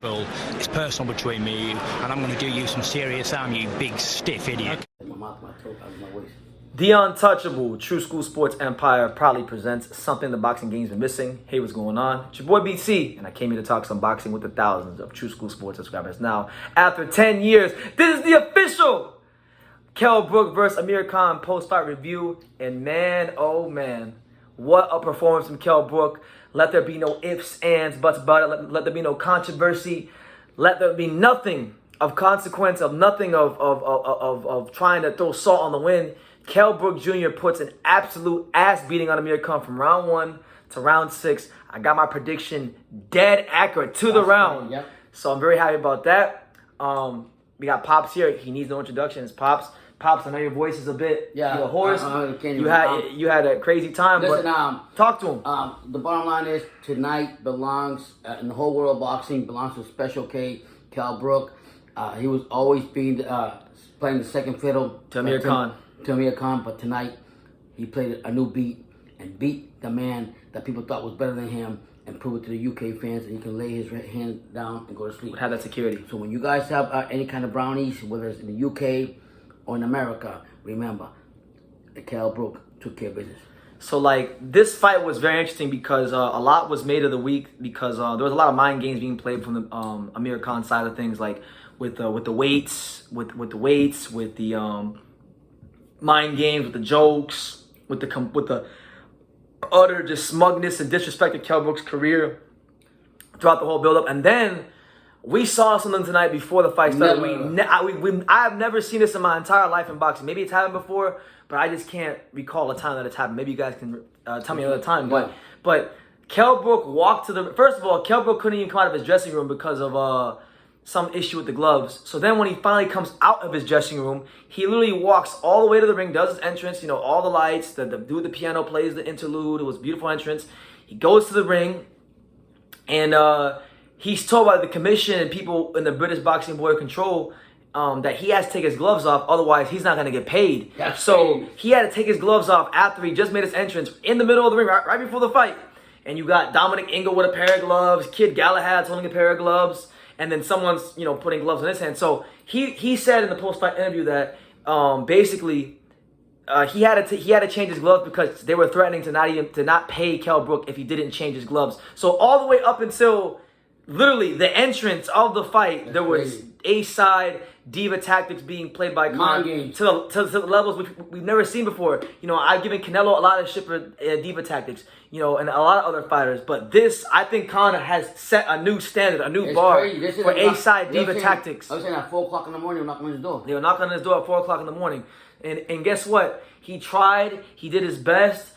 Well, it's personal between me and you, and I'm going to do you some serious harm, you big stiff idiot. The Untouchable True School Sports Empire proudly presents something the boxing game's been missing. Hey, what's going on? It's your boy BC, and I came here to talk some boxing with the thousands of True School Sports subscribers. Now, after 10 years, this is the official Kell Brook versus Amir Khan post-fight review. And man, oh man, what a performance from Kell Brook. Let there be no ifs, ands, buts about it. Let there be no controversy. Let there be nothing of consequence, of nothing of trying to throw salt on the wind. Kell Brook Jr. puts an absolute ass beating on Amir Khan from round 1 to round 6. I got my prediction dead accurate to the round. Yep. So I'm very happy about that. We got Pops here. He needs no introductions. Pops, I know your voice is a bit you're hoarse. You had a crazy time. Listen, but talk to him. The bottom line is tonight belongs in the whole world of boxing belongs to Special K, Kell Brook. He was always playing the second fiddle To Amir Khan, but tonight he played a new beat and beat the man that people thought was better than him and prove it to the UK fans, and he can lay his hand down and go to sleep. Have that security. So when you guys have any kind of brownies, whether it's in the UK or in America, remember that Kell Brook took care of business. So like this fight was very interesting because a lot was made of the week because there was a lot of mind games being played from the Amir Khan side of things, like with the weights, with the mind games, with the jokes, with the utter just smugness and disrespect of Kell Brook's career throughout the whole build-up. And then we saw something tonight before the fight started. I have never seen this in my entire life in boxing. Maybe it's happened before, but I just can't recall a time that it's happened. Maybe you guys can tell me another time. But Kell Brook walked to the... First of all, Kell Brook couldn't even come out of his dressing room because of some issue with the gloves. So then when he finally comes out of his dressing room, he literally walks all the way to the ring, does his entrance, all the lights, the dude with the piano plays the interlude. It was a beautiful entrance. He goes to the ring, and he's told by the commission and people in the British Boxing Board of Control that he has to take his gloves off, otherwise he's not going to get paid. So he had to take his gloves off after he just made his entrance in the middle of the ring, right before the fight. And you got Dominic Ingle with a pair of gloves, Kid Galahad's holding a pair of gloves, and then someone's, putting gloves on his hand. So he said in the post-fight interview that basically he had to change his gloves because they were threatening to not pay Kell Brook if he didn't change his gloves. So all the way up until literally the entrance of the fight, there was A-side diva tactics being played by Khan to the levels which we've never seen before. I've given Canelo a lot of shit for diva tactics, and a lot of other fighters. But this, I think Khan has set a new standard, a new bar for A-side diva tactics. I was saying at 4 o'clock in the morning, knocking on his door. They were knocking on his door at 4 o'clock in the morning. And guess what? He tried. He did his best.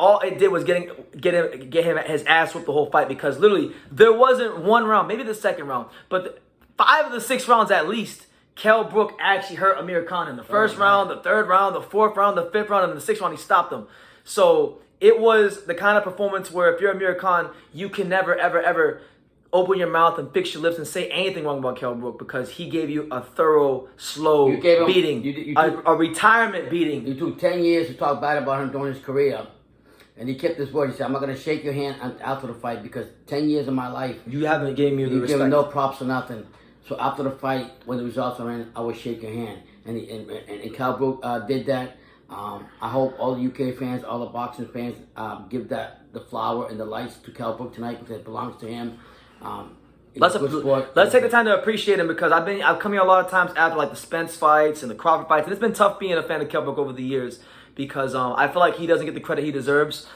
All it did was get him his ass whooped the whole fight because literally there wasn't one round, maybe the second round, but 5 of the 6 rounds at least, Kell Brook actually hurt Amir Khan in the first round, the third round, the fourth round, the fifth round, and the 6th round he stopped him. So it was the kind of performance where if you're Amir Khan, you can never, ever, ever open your mouth and fix your lips and say anything wrong about Kell Brook because he gave you a thorough, slow beating, a retirement beating. You took 10 years to talk bad about him during his career. And he kept his word. He said, I'm not going to shake your hand after the fight because 10 years of my life, you haven't given me the respect. You gave no props or nothing. So after the fight, when the results are in, I would shake your hand. And Kell Brook did that. I hope all the UK fans, all the boxing fans, give the flower and the lights to Kell Brook tonight because it belongs to him. Let's take the time to appreciate him because I've come here a lot of times after like the Spence fights and the Crawford fights, and it's been tough being a fan of Kell Brook over the years because I feel like he doesn't get the credit he deserves.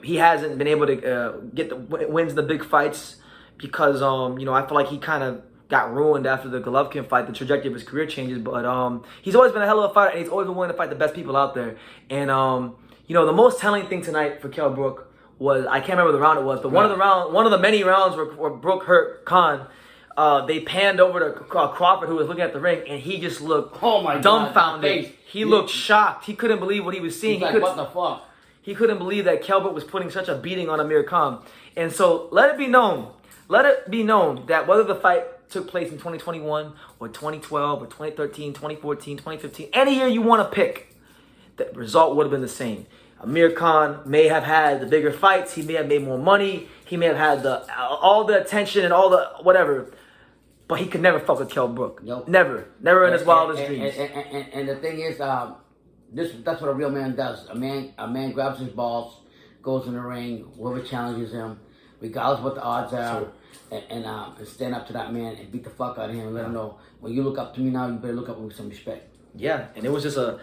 He hasn't been able to get the wins in the big fights because I feel like he kind of got ruined after the Golovkin fight. The trajectory of his career changes, but he's always been a hell of a fighter and he's always been willing to fight the best people out there. And the most telling thing tonight for Kell Brook was, I can't remember the round it was, but one of the many rounds where Brook hurt Khan, they panned over to Crawford, who was looking at the ring, and he just looked dumbfounded. He looked shocked. He couldn't believe what he was seeing. What the fuck? He couldn't believe that Kell Brook was putting such a beating on Amir Khan. And so let it be known that whether the fight took place in 2021 or 2012 or 2013, 2014, 2015, any year you want to pick, the result would have been the same. Amir Khan may have had the bigger fights. He may have made more money. He may have had all the attention and all the whatever, but he could never fuck with Kell Brook. Nope. Never in his wildest dreams. And the thing is, that's what a real man does. A man grabs his balls, goes in the ring, whoever challenges him, regardless of what the odds are, and stand up to that man and beat the fuck out of him and let him know, when you look up to me now, you better look up with some respect. Yeah, and it was just a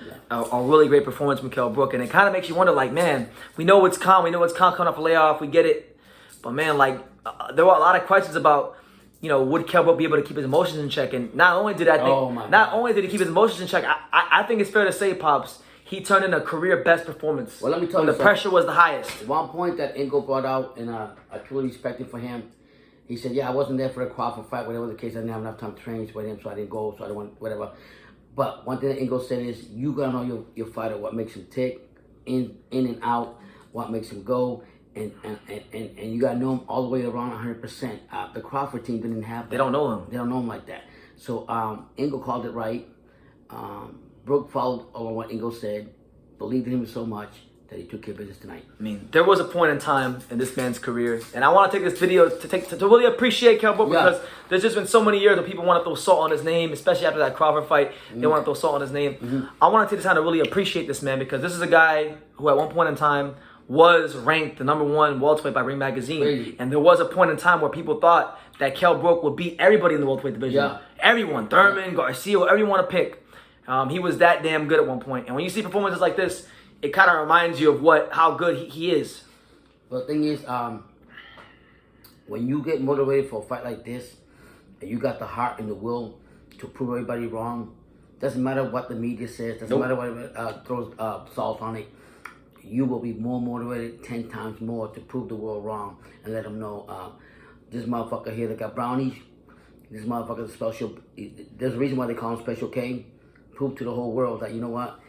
really great performance from Kell Brook, and it kind of makes you wonder, like, man, we know it's Khan coming off a layoff, we get it, but man, like, there were a lot of questions about, would Kell Brook be able to keep his emotions in check? And not only did only did he keep his emotions in check, I think it's fair to say, Pops, he turned in a career best performance. Well, let me tell when you the pressure was the highest. One point that Ingo brought out, and I truly respected for him. He said, "Yeah, I wasn't there for the Crawford fight. Whatever the case, I didn't have enough time to train with him, so I didn't go. So I didn't want whatever." But one thing that Ingo said is, "You gotta know your fighter, what makes him tick, in and out, what makes him go." And you gotta know him all the way around 100%. The Crawford team didn't have that. They don't know him. They don't know him like that. So Ingo called it right. Brook followed on what Ingo said, believed in him so much that he took care of business tonight. I mean, there was a point in time in this man's career, and I want to take this video to really appreciate Kell Brook, because there's just been so many years where people want to throw salt on his name, especially after that Crawford fight. They want to throw salt on his name. I want to take this time to really appreciate this man, because this is a guy who at one point in time was ranked the #1 welterweight by Ring Magazine. Crazy. And there was a point in time where people thought that Kell Brook would beat everybody in the welterweight division. Yeah. Everyone, Thurman, Garcia, whatever you want to pick. He was that damn good at one point. And when you see performances like this, it kind of reminds you of how good he is. But the thing is, when you get motivated for a fight like this, and you got the heart and the will to prove everybody wrong, doesn't matter what the media says, doesn't matter what throws salt on it, you will be more motivated 10 times more to prove the world wrong and let them know, this motherfucker here that got brownies, this motherfucker's special. There's a reason why they call him Special K. Prove to the whole world that, you know what,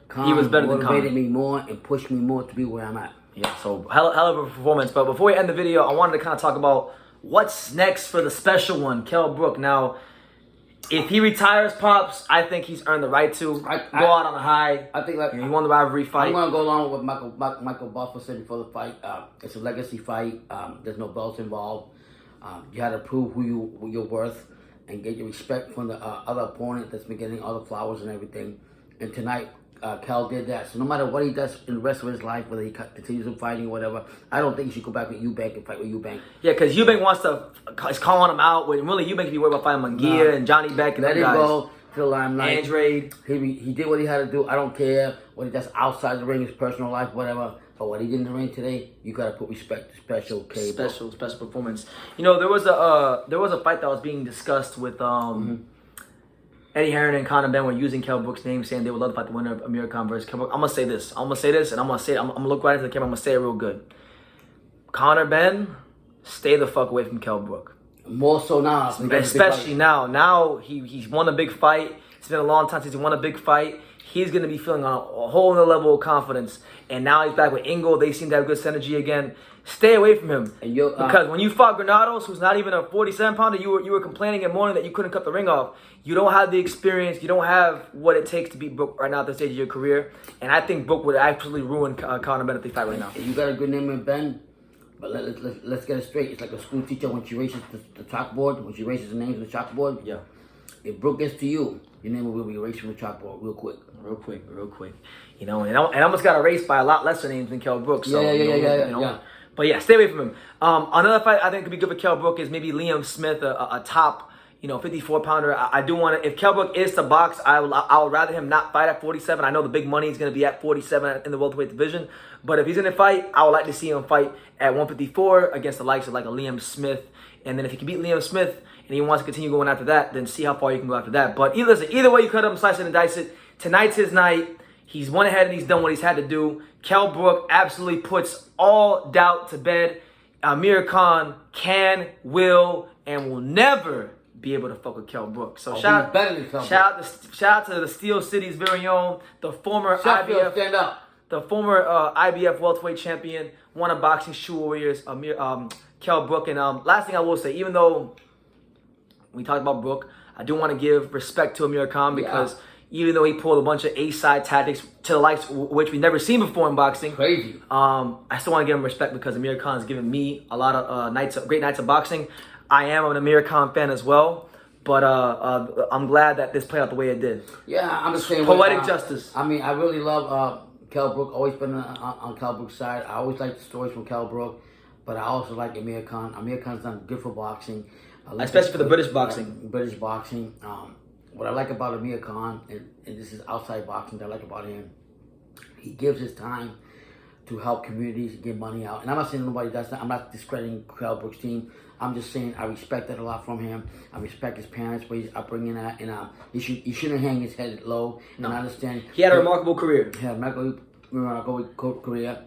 Khan he was better than Khan. Motivated me more and pushed me more to be where I'm at. Yeah, so hell of a performance. But before we end the video, I wanted to kind of talk about what's next for the special one, Kell Brook. Now, if he retires, Pops, I think he's earned the right to go out on a high. I think like he won the rivalry fight. I'm gonna go along with what Michael Buffer said before the fight. It's a legacy fight. There's no belts involved. You had to prove who you're worth and get your respect from the other opponent that's been getting all the flowers and everything. And tonight, Kell did that. So no matter what he does in the rest of his life, whether he continues in fighting or whatever, I don't think he should go back with Eubank and fight with Eubank. Yeah, because Eubank is calling him out. When really Eubank could be worried about fighting Munguia and Johnny Beck and let them him guys. go to the limelight. Andrade. He did what he had to do. I don't care what he does outside the ring, his personal life, whatever. But what he did in the ring today, you gotta put respect to Special K. Special performance. There was a fight that was being discussed with Eddie Heron and Conor Ben were using Kell Brook's name, saying they would love to fight the winner of Amir Khan versus Kell Brook. I'm gonna say this, and I'm gonna look right into the camera. I'm gonna say it real good. Conor Ben, stay the fuck away from Kell Brook. More so now, especially now. Now he's won a big fight. It's been a long time since he won a big fight. He's gonna be feeling on a whole other level of confidence. And now he's back with Ingo. They seem to have good synergy again. Stay away from him. Because when you fought Granados, who's not even a 47-pounder, you were complaining in morning that you couldn't cut the ring off. You don't have the experience. You don't have what it takes to beat Brook right now at this stage of your career. And I think Brook would absolutely ruin Conor Ben if they fight right now. You got a good name in Ben, but let's get it straight. It's like a school teacher when she races the chalkboard, when she races the names on the chalkboard. Yeah. If Brook gets to you, your name will be erased from the chalkboard real quick. Real quick. And I almost got erased by a lot lesser names than Kell Brook. So, yeah. But yeah, stay away from him. Another fight I think could be good for Kell Brook is maybe Liam Smith, a top, 54-pounder. I do want to, if Kell Brook is to box, I would rather him not fight at 47. I know the big money is going to be at 47 in the welterweight division. But if he's going to fight, I would like to see him fight at 154 against the likes of like a Liam Smith. And then if he can beat Liam Smith and he wants to continue going after that, then see how far you can go after that. But either way you cut him, slice it and dice it. Tonight's his night. He's went ahead and he's done what he's had to do. Kell Brook absolutely puts all doubt to bed. Amir Khan can, will, and will never be able to fuck with Kell Brook. So shout out to the Steel City's very own, the former IBF, stand up. The former IBF welterweight champion, one of boxing shoe warriors, Kell Brook. And last thing I will say, even though we talked about Brook, I do want to give respect to Amir Khan because even though he pulled a bunch of A-side tactics to the likes which we've never seen before in boxing. Crazy. I still want to give him respect because Amir Khan has given me a lot of great nights of boxing. I am an Amir Khan fan as well, but I'm glad that this played out the way it did. Yeah, I'm the same way. Poetic justice. I mean, I really love Kell Brook. Always been on Kell Brook's side. I always like the stories from Kell Brook, but I also like Amir Khan. Amir Khan's done good for boxing. Especially for the British boxing. British boxing. What I like about Amir Khan, and this is outside boxing, that I like about him, he gives his time to help communities get money out. And I'm not saying nobody does that. I'm not discrediting Kell Brook's team. I'm just saying I respect that a lot from him. I respect his parents, where he's upbringing at, and he shouldn't hang his head low. No. And I understand he had a remarkable career. He had a remarkable career.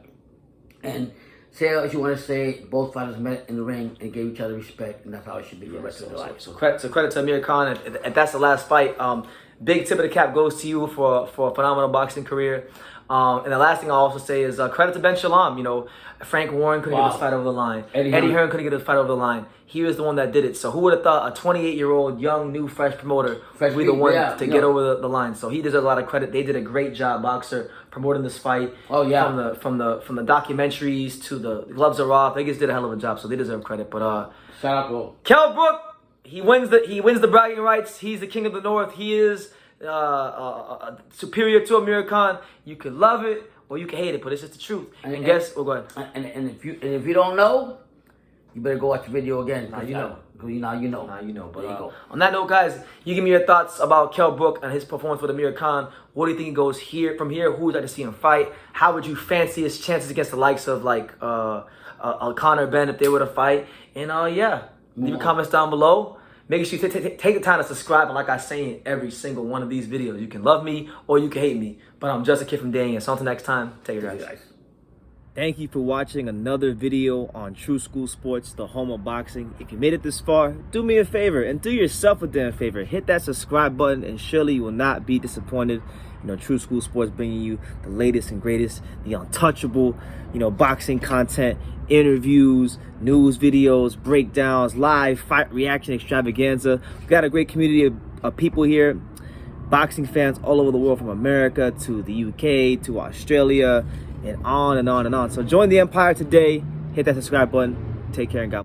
And say what you want to say, both fighters met in the ring and gave each other respect, and that's how it should be for the rest of their life. So credit to Amir Khan. If that's the last fight, big tip of the cap goes to you for a phenomenal boxing career. And the last thing I'll also say is credit to Ben Shalom. You know, Frank Warren couldn't get this fight over the line. Eddie Hearn couldn't get this fight over the line. He was the one that did it. So who would have thought a 28-year-old, young, new, fresh promoter would be the one to get over the line? So he deserves a lot of credit. They did a great job, boxer, promoting this fight. Oh yeah. From the documentaries to the gloves are off. They just did a hell of a job. So they deserve credit. But shout out to Kell Brook. He wins the bragging rights. He's the king of the North. He is superior to Amir Khan. You could love it or you can hate it, but it's just the truth. And guess, go ahead. And if you don't know, you better go watch the video again. Now you know. Now you know. But there you go. On that note, guys, you give me your thoughts about Kell Brook and his performance with Amir Khan. What do you think he goes from here? Who would you like to see him fight? How would you fancy his chances against the likes of like Conor Ben if they were to fight? And leave your comments down below. Make sure you take the time to subscribe. And like I say in every single one of these videos, you can love me or you can hate me. But I'm just a kid from Daniel. So until next time, take care, guys. Thank you for watching another video on True School Sports, the home of boxing. If you made it this far, do me a favor and do yourself a damn favor. Hit that subscribe button and surely you will not be disappointed. You know, True School Sports bringing you the latest and greatest, the untouchable, boxing content, interviews, news videos, breakdowns, live fight reaction extravaganza. We've got a great community of people here, boxing fans all over the world, from America to the UK to Australia, and on and on and on. So join the empire today. Hit that subscribe button. Take care and God bless.